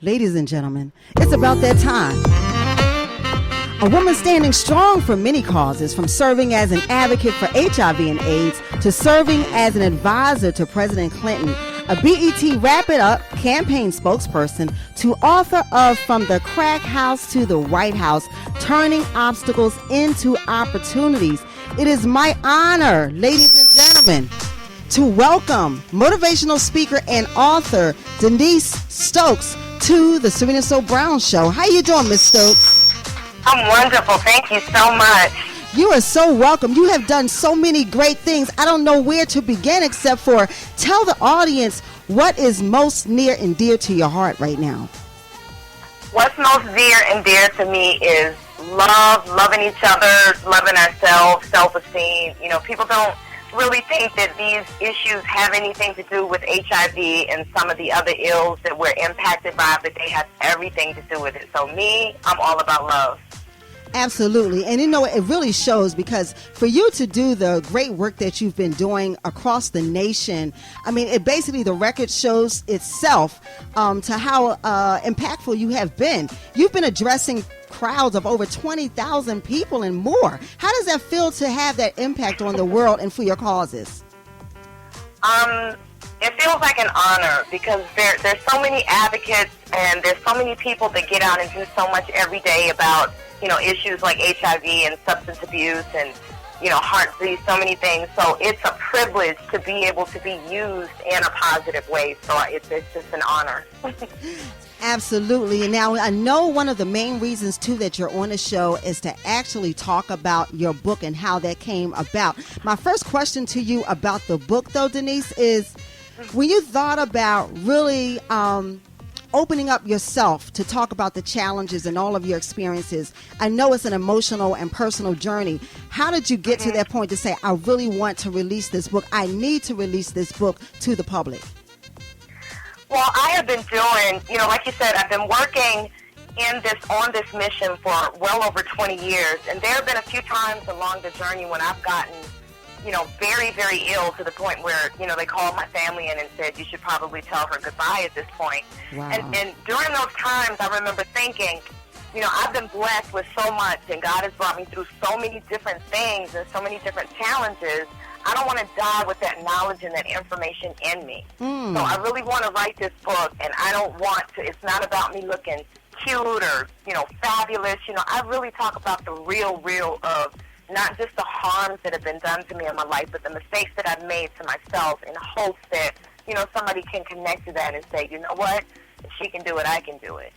Ladies and gentlemen, it's about that time. A woman standing strong for many causes, from serving as an advocate for HIV and AIDS to serving as an advisor to President Clinton, a BET Wrap It Up campaign spokesperson, to author of From the Crack House to the White House, Turning Obstacles into Opportunities. It is my honor, ladies and gentlemen, to welcome motivational speaker and author Denise Stokes to the Serena So Brown Show. How you doing, Miss Stokes? I'm wonderful. Thank you so much. You are so welcome. You have done so many great things. I don't know where to begin except for tell the audience what is most near and dear to your heart right now. What's most near and dear to me is love, loving each other, loving ourselves, self-esteem. You know, people don't really think that these issues have anything to do with HIV and some of the other ills that we're impacted by, but they have everything to do with it. So me, I'm all about love. Absolutely. And you know, it really shows, because for you to do the great work that you've been doing across the nation, I mean, it basically, the record shows itself to how impactful you have been. You've been addressing crowds of over 20,000 people and more. How does that feel to have that impact on the world and for your causes? It feels like an honor, because there's so many advocates and there's so many people that get out and do so much every day about, you know, issues like HIV and substance abuse and, you know, heart disease, so many things. So it's a privilege to be able to be used in a positive way. So it's just an honor. Absolutely. And now I know one of the main reasons, too, that you're on the show is to actually talk about your book and how that came about. My first question to you about the book, though, Denise, is when you thought about really opening up yourself to talk about the challenges and all of your experiences, I know it's an emotional and personal journey. How did you get to that point to say, I really want to release this book? I need to release this book to the public. Well, I have been doing, you know, like you said, I've been working on this mission for well over 20 years, and there have been a few times along the journey when I've gotten, you know, very, very ill, to the point where, you know, they called my family in and said, you should probably tell her goodbye at this point. Wow. And during those times, I remember thinking, you know, I've been blessed with so much, and God has brought me through so many different things and so many different challenges. I don't want to die with that knowledge and that information in me. So I really want to write this book, and I don't want to, it's not about me looking cute or, you know, fabulous. You know, I really talk about the real of not just the harms that have been done to me in my life, but the mistakes that I've made to myself, in hopes that, you know, somebody can connect to that and say, you know what, if she can do it, I can do it.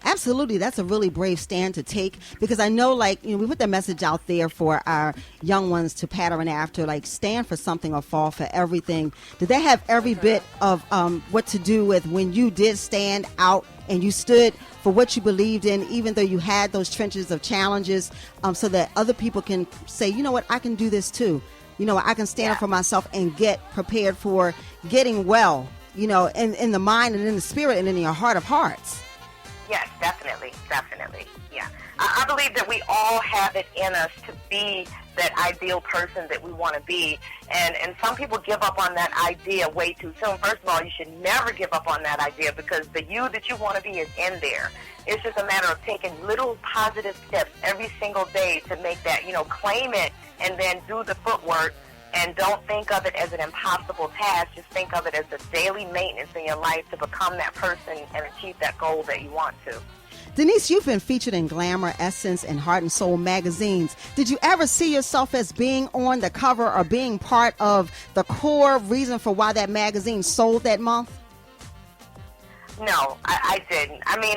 Absolutely. That's a really brave stand to take, because I know, like, you know, we put the message out there for our young ones to pattern after, like, stand for something or fall for everything. Did that have every bit of what to do with when you did stand out and you stood for what you believed in, even though you had those trenches of challenges, so that other people can say, you know what, I can do this too. You know, I can stand up for myself and get prepared for getting well, you know, in the mind and in the spirit and in your heart of hearts. Yes, definitely, yeah. I believe that we all have it in us to be that ideal person that we want to be, and some people give up on that idea way too soon. First of all, you should never give up on that idea, because the you that you want to be is in there. It's just a matter of taking little positive steps every single day to make that, you know, claim it and then do the footwork. And don't think of it as an impossible task. Just think of it as a daily maintenance in your life to become that person and achieve that goal that you want to. Denise, you've been featured in Glamour, Essence, and Heart and Soul magazines. Did you ever see yourself as being on the cover or being part of the core reason for why that magazine sold that month? No, I didn't. I mean,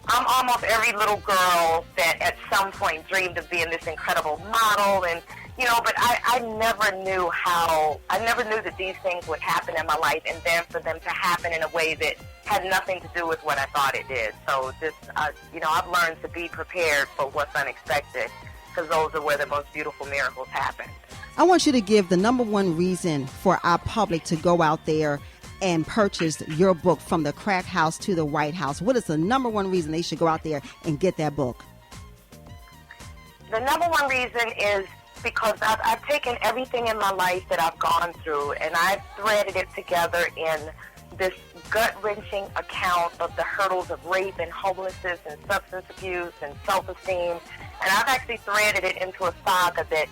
I'm almost every little girl that at some point dreamed of being this incredible model, and you know, but I never knew that these things would happen in my life, and then for them to happen in a way that had nothing to do with what I thought it did. So just, you know, I've learned to be prepared for what's unexpected, because those are where the most beautiful miracles happen. I want you to give the number one reason for our public to go out there and purchase your book, From the Crack House to the White House. What is the number one reason they should go out there and get that book? The number one reason is because I've taken everything in my life that I've gone through, and I've threaded it together in this gut-wrenching account of the hurdles of rape and homelessness and substance abuse and self-esteem. And I've actually threaded it into a saga that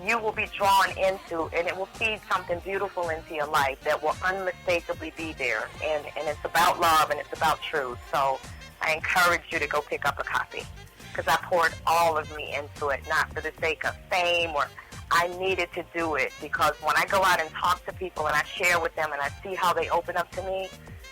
you will be drawn into, and it will feed something beautiful into your life that will unmistakably be there. And it's about love and it's about truth. So I encourage you to go pick up a copy, because I poured all of me into it, not for the sake of fame, or I needed to do it because when I go out and talk to people and I share with them and I see how they open up to me,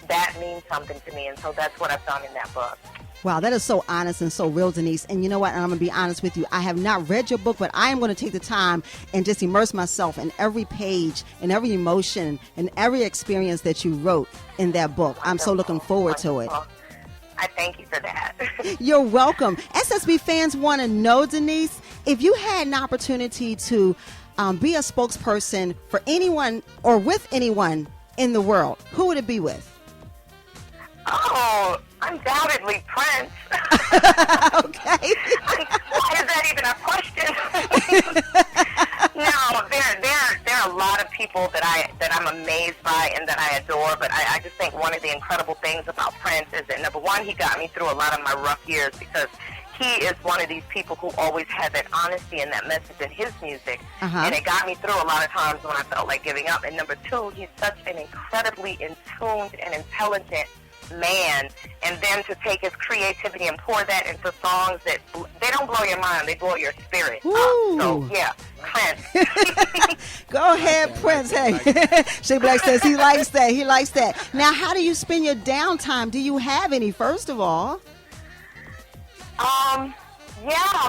that means something to me. And so that's what I've done in that book. Wow, that is so honest and so real, Denise. And you know what? And I'm going to be honest with you. I have not read your book, but I am going to take the time and just immerse myself in every page and every emotion and every experience that you wrote in that book. I'm so looking forward to it. I thank you for that. You're welcome. SSB fans want to know, Denise, if you had an opportunity to be a spokesperson for anyone or with anyone in the world, who would it be with? Oh, undoubtedly Prince. Okay. Why is that even a question? No, there are a lot of people that I'm amazed by and that I adore, but I just think one of the incredible things about Prince is that, number one, he got me through a lot of my rough years because he is one of these people who always had that honesty and that message in his music. And it got me through a lot of times when I felt like giving up. And number two, he's such an incredibly in-tuned and intelligent man, and then to take his creativity and pour that into songs that they don't blow your mind, they blow your spirit. So yeah, Prince. Go ahead, Prince. Hey, Shay Black says he likes that. He likes that. Now, how do you spend your downtime? Do you have any, first of all? Yeah,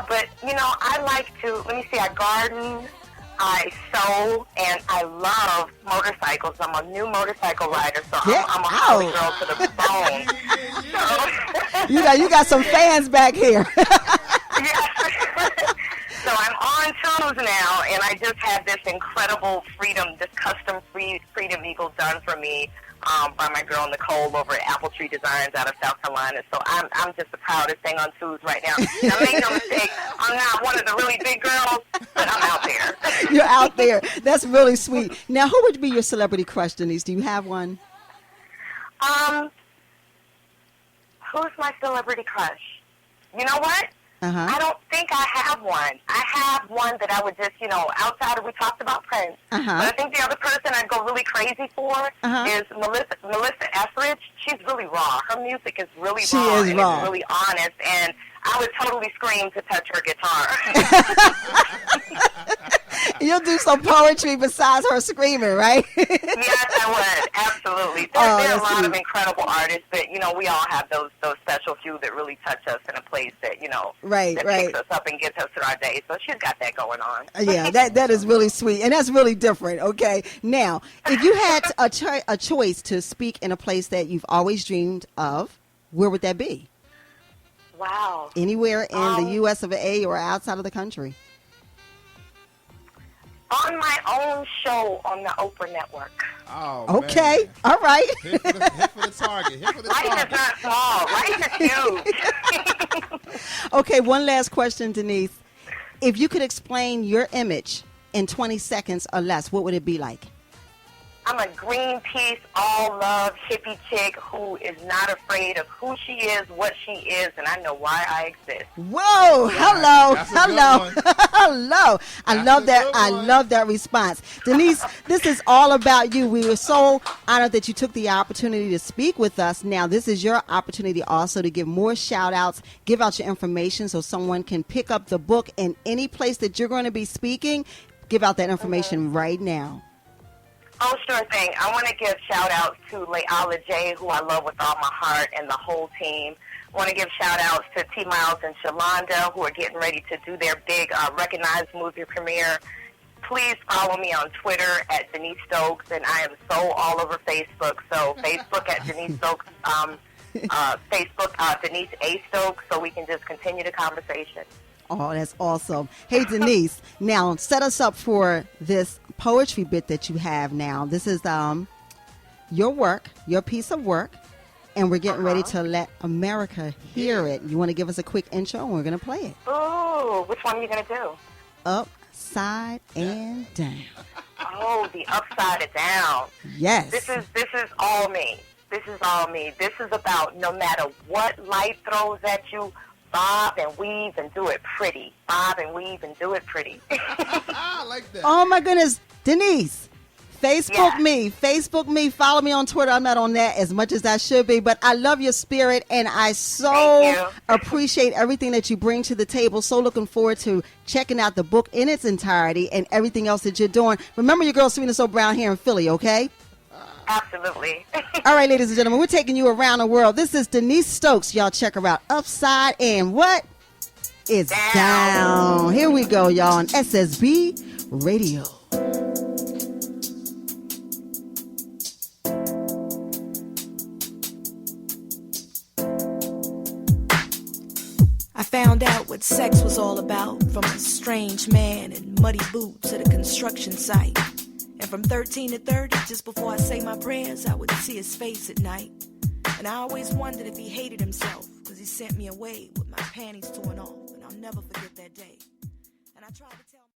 but I like to, let me see, I garden, I sew, and I love motorcycles. I'm a new motorcycle rider, so I'm a Holly girl to the bone. So, you got some fans back here. Yeah. So I'm on tours now, and I just had this incredible this custom Freedom Eagle done for me by my girl Nicole over at Apple Tree Designs out of South Carolina. So I'm just the proudest thing on tours right now. Now, make no mistake, I'm not one of the really big girls, but I'm out there. You're out there. That's really sweet. Now, who would be your celebrity crush, Denise? Do you have one? Who's my celebrity crush? You know what? I don't think I have one. I have one that I would just, outside of, we talked about Prince, but I think the other person I'd go really crazy for is Melissa Etheridge. She's really raw. Her music is really raw. It's really honest, and I would totally scream to touch her guitar. You'll do some poetry besides her screaming, right? Yes, I would. Absolutely. There are a lot of incredible artists, but, we all have those special few that really touch us in a place that, that picks us up and gets us through our day. So she's got that going on. Yeah, that is really sweet. And that's really different, okay? Now, if you had a choice to speak in a place that you've always dreamed of, where would that be? Wow. Anywhere in the U.S. of A. or outside of the country? On my own show on the Oprah Network. Oh, okay. Man. All right. Hit for the target. Life is not small. Life is huge. Okay, one last question, Denise. If you could explain your image in 20 seconds or less, what would it be like? I'm a Greenpeace, all-love hippie chick who is not afraid of who she is, what she is, and I know why I exist. Whoa! Hello! Hello! Hello! I love that. I one. love that response. Denise, this is all about you. We were so honored that you took the opportunity to speak with us. Now, this is your opportunity also to give more shout-outs, give out your information so someone can pick up the book in any place that you're going to be speaking. Give out that information right now. Oh, sure thing. I want to give shout-outs to Layala J, who I love with all my heart, and the whole team. I want to give shout-outs to T. Miles and Shalonda, who are getting ready to do their big recognized movie premiere. Please follow me on Twitter at Denise Stokes, and I am so all over Facebook. So Facebook at Denise Stokes, Facebook Denise A. Stokes, so we can just continue the conversation. Oh, that's awesome. Hey, Denise, now set us up for this poetry bit that you have now. This is your work, your piece of work, and we're getting ready to let America hear it. You want to give us a quick intro, and we're going to play it. Ooh, which one are you going to do? Upside and down. Oh, the upside and down. Yes. This is all me. This is all me. This is about no matter what life throws at you, bob and weave and do it pretty. Bob and weave and do it pretty. I like that. Oh my goodness, Denise. Facebook Yeah. Facebook me, follow me on Twitter. I'm not on that as much as I should be, but I love your spirit and I Thank so you. appreciate everything that you bring to the table. So looking forward to checking out the book in its entirety and everything else that you're doing. Remember your girl Serena So Brown here in Philly, okay? Absolutely. All right, ladies and gentlemen, we're taking you around the world. This is Denise Stokes. Y'all check her out. Upside and what? It's down. Here we go, y'all, on SSB Radio. I found out what sex was all about from a strange man in muddy boots at a construction site. And from 13 to 30, just before I say my prayers, I would see his face at night. And I always wondered if he hated himself, because he sent me away with my panties torn off. And I'll never forget that day. And I tried to tell